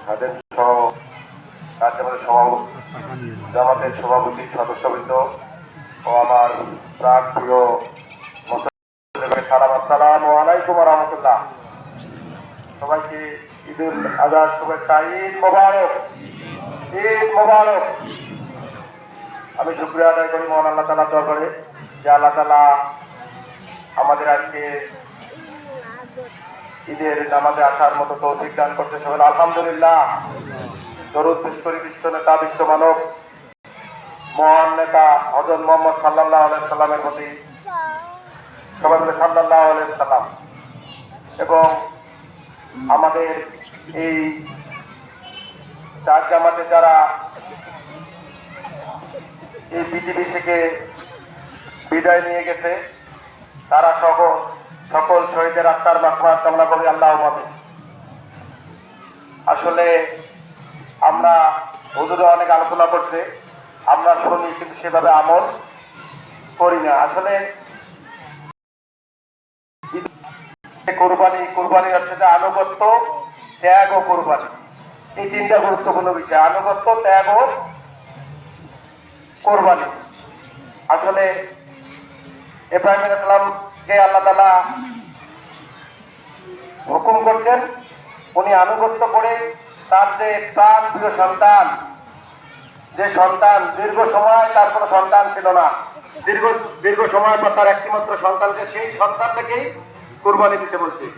খাদেম সহ জামাতের সভাপতি সদস্যবৃন্দ ও আমার প্রাণ প্রিয় সালাম, আসসালামু আলাইকুম ওয়া রাহমাতুল্লাহ। সবাইকে ঈদুল আজহার শুভেচ্ছা। ঈদ মোবারক, ঈদ মোবারক। আমি শুকরিয়া আদায় করি মহান আল্লাহ তাআলার দরবারে যে আল্লাহ তাআলা আমাদের আজকে ঈদের নামাজে আসার মতো তৌফিক দান করতে। সবাই আলহামদুলিল্লাহ। দরুদ পেশ করি বিশ্ব নেতা, বিশ্ব মানব, মহান নেতা হযরত মুহাম্মদ সাল্লাল্লাহু আলাইহি সাল্লামের প্রতি সবাই বলে সাল্লাল্লাহু আলাইহি সাল্লাম। এবং আমাদের এই চার জামাতে যারা এই পৃথিবী থেকে বিদায় নিয়ে গেছে তারা সকল শহীদের আত্মার মাগফিরাত কামনা করি আল্লাহুম্মা আমিন। আসলে আমরা হুজুরে অনেক আলোচনা করছে, আমরা শুনি কিন্তু সেভাবে আমল করি না। আসলে কোরবানি হচ্ছে যে আনুগত্য, ত্যাগ ও কোরবানি, এই তিনটা গুরুত্বপূর্ণ বিষয়। আনুগত্য, ত্যাগ ও কোরবানি। আসলে ইব্রাহিম আলাইহিস সালামকে আল্লাহ তাআলা হুকুম করছেন, উনি আনুগত্য করে তার যে প্রাণ প্রিয় সন্তান, যে সন্তান দীর্ঘ সময় তার কোনো সন্তান ছিল না, দীর্ঘ সময় পর তার একটিমাত্র সন্তানকে, সেই সন্তানটাকেই কোরবানি দিতে বলছে।